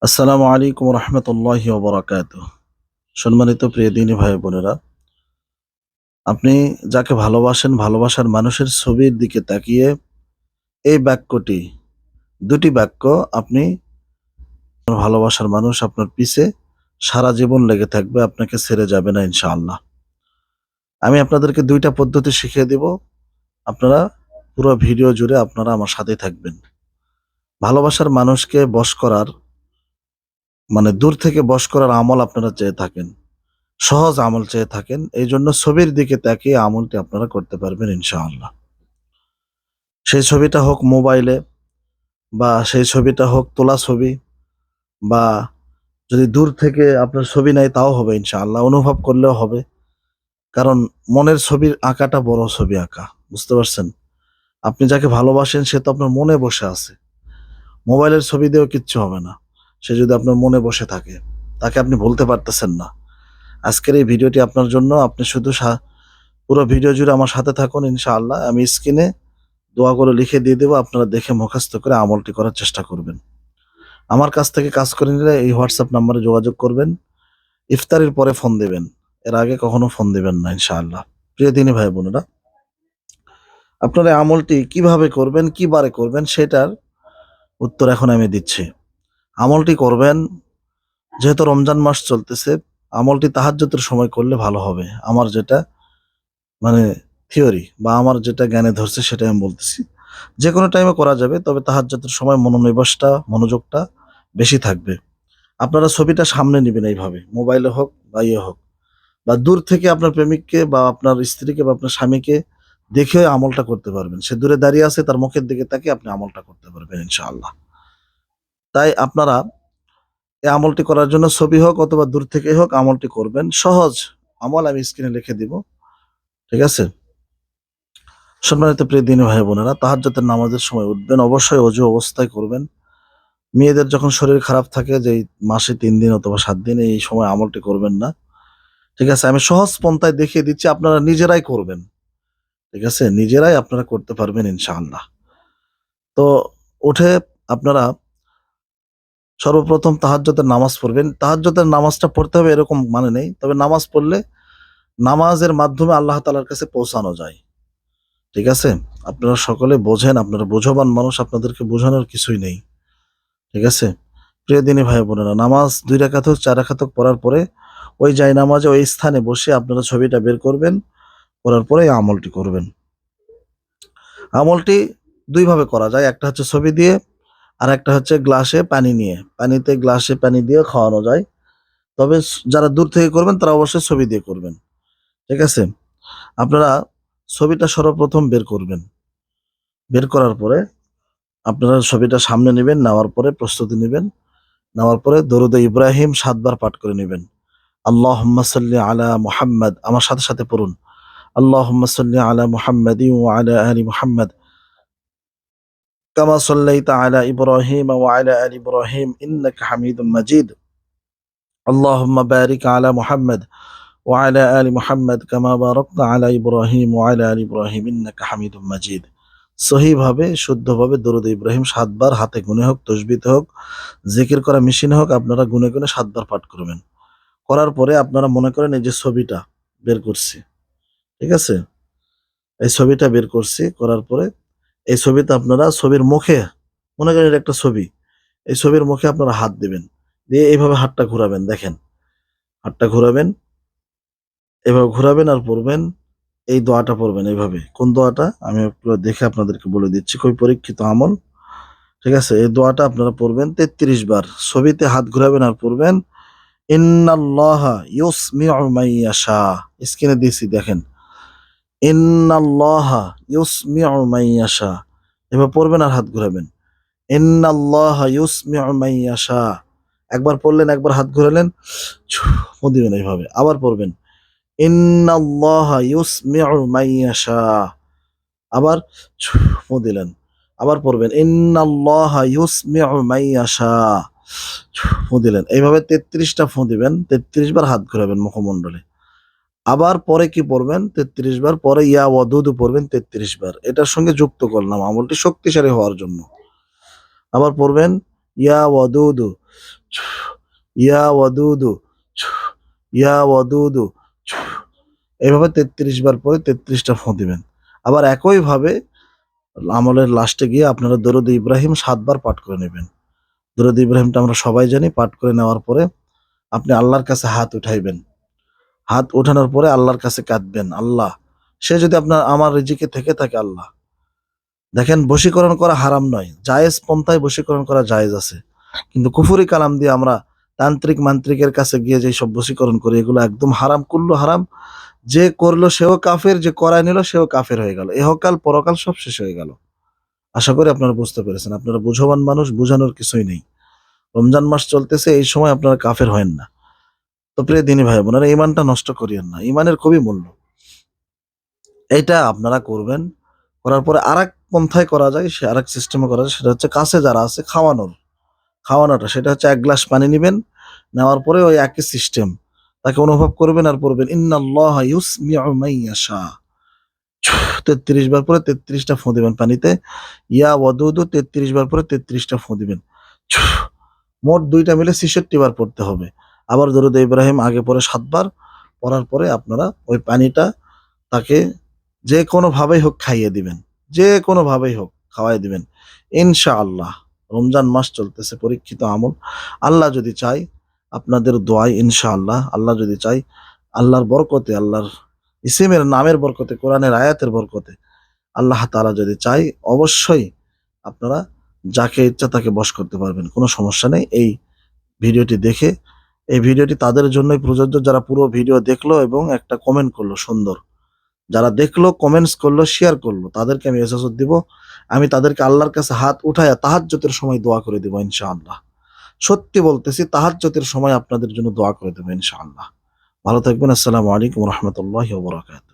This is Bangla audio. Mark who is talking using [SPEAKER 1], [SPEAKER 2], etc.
[SPEAKER 1] আসসালামু আলাইকুম রহমতুল্লাহি ওয়া বারাকাতুহু। সম্মানিত প্রিয় দিনী ভাই বোনেরা, আপনি যাকে ভালোবাসেন, ভালোবাসার মানুষের ছবির দিকে তাকিয়ে এই বাক্যটি, দুটি বাক্য আপনি আপনার ভালোবাসার মানুষ আপনার পিছে সারা জীবন লেগে থাকবে, আপনাকে ছেড়ে যাবে না ইনশাআল্লাহ। আমি আপনাদেরকে ২ টা পদ্ধতি শিখিয়ে দিব। আপনারা পুরো ভিডিও জুড়ে আপনারা আমার সাথেই থাকবেন। ভালোবাসার মানুষকে বশ করার দূর থেকে বশ করার আমল আপনারা চেয়ে থাকেন। সহজ আমল চেয়ে থাকেন। এইজন্য ছবির দিকে তাকিয়ে আমলটি আপনারা করতে পারবেন ইনশাআল্লাহ। সেই ছবিটা হোক মোবাইলে, বা সেই ছবিটা হোক তোলা ছবি, বা যদি দূর থেকে আপনার ছবি নাই তাও হবে ইনশাআল্লাহ। অনুভব করলেও হবে। কারণ মনের ছবির আঁকাটা বড় ছবি আঁকা। বুঝতে পারছেন? আপনি যাকে ভালোবাসেন সে তো আপনার মনে বসে আছে। মোবাইলের ছবি দিয়েও কিচ্ছু হবে না। সে যদি আপনার মনে বসে থাকে, তাকে আপনি ভুলতে পারতেছেন না। আজকের এই ভিডিওটি আপনার জন্য। আপনি শুধু পুরো ভিডিও জুড়ে আমার সাথে থাকুন ইনশাআল্লাহ। আমি স্ক্রিনে দোয়া করে লিখে দিয়ে দেব। আপনারা দেখে মুখস্থ করে আমলটি করার চেষ্টা করবেন। আমার কাছ থেকে কাজ করে নিলে এই হোয়াটসঅ্যাপ নাম্বারে যোগাযোগ করবেন। ইফতারির পরে ফোন দিবেন। এর আগে কখনো ফোন দিবেন না ইনশাআল্লাহ। প্রিয় দিনী ভাই বোনেরা, আপনারা এই আমলটি কিভাবে করবেন, কি বারে করবেন সেটার উত্তর এখন আমি দিচ্ছি। আমলটি করবেন, যেহেতু রমজান মাস চলতেছে, আমলটি তাহাজ্জুদের সময় করলে ভালো হবে। আমার যেটা মানে থিওরি বা আমার যেটা জ্ঞানে ধরছে সেটাই আমি বলতেছি। যেকোনো টাইমে করা যাবে, তবে তাহাজ্জুদের সময় মনোযোগটা বেশি থাকবে। আপনারা ছবিটা সামনে নিবেন এইভাবে, মোবাইলে হোক বা ইয়ে হোক, বা দূর থেকে আপনার প্রেমিককে বা আপনার স্ত্রীকে বা আপনার স্বামীকে দেখেও আমলটা করতে পারবেন। সে দূরে দাঁড়িয়ে আছে, তার মুখের দিকে তাকিয়ে আপনি আমলটা করতে পারবেন ইনশাআল্লাহ। তাই আপনারা এই আমলটি করার জন্য ছবি হোক অথবা দূর থেকেই হোক আমলটি করবেন। সহজ আমল আমি স্ক্রিনে লিখে দিব। ঠিক আছে? সম্মানিত প্রিয় দিনী ভাই বোনেরা, তাহাজ্জুদের নামাজের সময় উঠবেন, অবশ্যই অজু অবস্থায় করবেন। মেয়েদের যখন শরীর খারাপ থাকে, যে মাসে ৩ দিন অথবা ৭ দিন, এই সময় আমলটি করবেন না। ঠিক আছে? আমি সহজ পন্থায় দেখিয়ে দিচ্ছি, আপনারা নিজেরাই করবেন। ঠিক আছে? নিজেরাই আপনারা করতে পারবেন ইনশাআল্লাহ। তো উঠে আপনারা সর্বপ্রথম তাহাজ্জুদের নামাজ পড়বেন। তাহাজ্জুদের নামাজটা পড়তে হবে এরকম মানে নেই। তবে নামাজ পড়লে নামাজের মাধ্যমে আল্লাহ তাআলার কাছে পৌঁছানো যায়। ঠিক আছে? আপনারা সকলে বোঝেন, আপনারা বোঝবান মানুষ, আপনাদেরকে বোঝানোর কিছুই নেই। ঠিক আছে? প্রিয় দিনী ভাই বোনেরা, নামাজ ২ রাকাত হোক ৪ রাকাত হোক পড়ার পরে ওই জায়নামাজে ওই স্থানে বসে আপনারা ছবিটা বের করবেন। করার পরে এই আমলটি করবেন। আমলটি ২ ভাবে করা যায়। একটা হচ্ছে ছবি দিয়ে, আরেকটা হচ্ছে গ্লাসে পানি নিয়ে। গ্লাসে পানি দিয়ে খাওয়ানো যায়। তবে যারা দূর থেকে করবেন তারা অবশ্যই ছবি দিয়ে করবেন। ঠিক আছে? আপনারা ছবিটা সর্বপ্রথম বের করবেন। বের করার পরে আপনারা ছবিটা সামনে নিবেন, নেওয়ার পরে প্রস্তুতি নিবেন। নেওয়ার পরে দরুদ ইব্রাহিম ৭ বার পাঠ করে নিবেন। আল্লাহুম্মা সাল্লি আলা মুহাম্মাদ, আমার সাথে, সাথে পড়ুন। আল্লাহুম্মা সাল্লি আলা মুহাম্মাদিন ওয়া আলা আলি মুহাম্মাদ কামা সাল্লাইতা আলা ইব্রাহিম ওয়া আলা আলি ইব্রাহিম ইন্নাকা হামিদুম মাজিদ। আল্লাহুম্মা বারিক আলা মুহাম্মাদ ওয়া আলা আলি মুহাম্মাদ কামা বারাকতা আলা ইব্রাহিম ওয়া আলা আলি ইব্রাহিম ইন্নাকা হামিদুম মাজিদ। সহিভাবে, শুদ্ধভাবে দরুদ ইব্রাহিম ৭ বার, হাতে গুনে হোক, তসবিতে হোক, জিকির করা মেশিনে হোক, আপনারা গুনে, গুনে ৭ বার পাঠ করবেন। করার পরে আপনারা মনে করেন এই যে ছবিটা বের করছি। ঠিক আছে? এই ছবিটা বের করছি, করার পরে এই ছবিতে আপনারা ছবির মুখে, মনে করেন এটা একটা ছবি। এই ছবির মুখে আপনারা হাত দিবেন। দিয়ে এইভাবে হাতটা ঘুরাবেন, দেখেন। হাতটা ঘুরাবেন, এভাবে ঘুরাবেন আর পড়বেন, এই দোয়াটা পড়বেন এইভাবে। কোন দোয়াটা? আমি একটু দেখে আপনাদেরকে বলে দিচ্ছি। খুবই পরীক্ষিত আমল। ঠিক আছে? এই দোয়াটা আপনারা পড়বেন ৩৩ বার। ছবিতে হাত ঘুরাবেন আর পড়বেন, ইন্নাল্লাহা ইউসমিউ মান ইয়াশা। স্ক্রিনে দিয়েছি দেখেন। ইন্নাল্লাহা ইউসমিউ মান ইয়াশা। এভাবে পড়বেন আর হাত ঘুরাবেন। ইন্নাল্লাহা ইউসমিউ মান ইয়াশা। একবার পড়লেন, একবার হাত ঘুরালেন, ফু দিবেন এইভাবে। আবার পড়বেন, ইন্নাল্লাহা ইউসমিউ মান ইয়াশা। আবার ফু দিলেন। আবার পড়বেন, ইন্নাল্লাহা ইউসমিউ মান ইয়াশা। ফু দিলেন। এইভাবে ৩৩ টা ফু দিবেন। ৩৩ বার হাত ঘুরাবেন মুখমণ্ডলে। আবার পরে কি পড়বেন? ৩৩ বার পরে ইয়া ওয়াদুদু পড়বেন ৩৩ বার। এটার সঙ্গে যুক্ত করলাম আমলটি শক্তিশালী হওয়ার জন্য। আবার পড়বেন ইয়া ওয়াদুদু ইয়া ওয়াদুদু, ইয়া ওয়াদুদু। এইভাবে 33 বার পরে 33টা ফু দিবেন। আবার একইভাবে আমলের লাস্টে গিয়ে আপনারা দরুদ ইব্রাহিম 7 বার পাঠ করে নেবেন। দরুদ ইব্রাহিমটা আমরা সবাই জানি। পাঠ করে নেওয়ার পরে আপনি আল্লাহর কাছে হাত উঠাইবেন। হাত উঠানোর পরে আল্লাহর কাছে কাঁদবেন, আল্লাহ, সে যদি আমার রিজিকে থেকে থাকে আল্লাহ। দেখেন, বশীকরণ করা হারাম নয়, জায়েজ পন্থায় বশীকরণ করা জায়েজ আছে। কিন্তু কুফরি কালাম দিয়ে আমরা তান্ত্রিক মান্ত্রিকের কাছে গিয়ে যে সব বশীকরণ করি, এগুলো একদম হারাম, কুল্লু হারাম। যে করলো সেও কাফের, যে করায় নিল সেও কাফের হয়ে গেল। এহকাল পরকাল সব শেষ হয়ে গেল। আশা করি আপনারা বুঝতে পেরেছেন। আপনারা বুঝবান মানুষ, বুঝানোর কিছুই নেই। রমজান মাস চলতেছে, এই সময় আপনারা কাফের হয়েন না। তো প্রিয় দিনী ভাই বোনেরা, ইমানটা নষ্ট করিয়েন না, ইমানের খুবই মূল্য। এইটা আপনারা করবেন। করার পরে আরেক পন্থায় করা যায়, সে আরেক সিস্টেমে করা যায়, সেটা হচ্ছে কাছে যারা আছে খাওয়ানোটা, সেটা হচ্ছে 1 গ্লাস পানি নিবেন। নেওয়ার পরে ওই একই সিস্টেম তাকে অনুভব করবেন আর পড়বেন, ইন্নাল্লাহা ইউসমিউ মান ইয়াশা। 33 বার পরে 33টা ফু দিবেন পানিতে। ইয়া ওয়াদুদু 33 বার পরে 33টা ফু দিবেন। মোট 2টা মিলে 66 বার পড়তে হবে। আবার দরুদ ইব্রাহিম আগে পরে 7 বার। পড়ার পরে আপনারা ওই পানিটা তাকে যে কোনোভাবেই হোক খাইয়ে দিবেন। যে কোনোভাবেই হোক খাওয়াই দিবেন। ইনশাআল্লাহ। রমজান মাস চলতেছে, পরীক্ষিত আমল। আল্লাহ যদি চায়, আপনাদের দোয়ায় ইনশাআল্লাহ, আল্লাহ যদি চায়, আল্লাহর বরকতে, আল্লাহর ইসিমের নামের বরকতে, কোরআনের আয়াতের বরকতে, আল্লাহ তাআলা যদি চায়, অবশ্যই আপনারা যাকে ইচ্ছা তাকে বশ করতে পারবেন। কোনো সমস্যা নেই। ভিডিওটি দেখে এই ভিডিওটি তাদের জন্যই প্রযোজ্য যারা পুরো ভিডিও দেখলো এবং একটা কমেন্ট করলো সুন্দর। যারা দেখলো, কমেন্টস করলো, শেয়ার করলো, তাদেরকে আমি ইজাজত দিব। আমি তাদেরকে আল্লাহর কাছে হাত উঠায়া তাহাজ্জুদের সময় দোয়া করে দিব ইনশাআল্লাহ। সত্যি বলতেছি, তাহাজ্জুদের সময় আপনাদের জন্য দোয়া করে দেব ইনশাআল্লাহ। ভালো থাকবেন। আসসালামু আলাইকুম ওয়া রাহমাতুল্লাহি ওয়া বারাকাতুহু।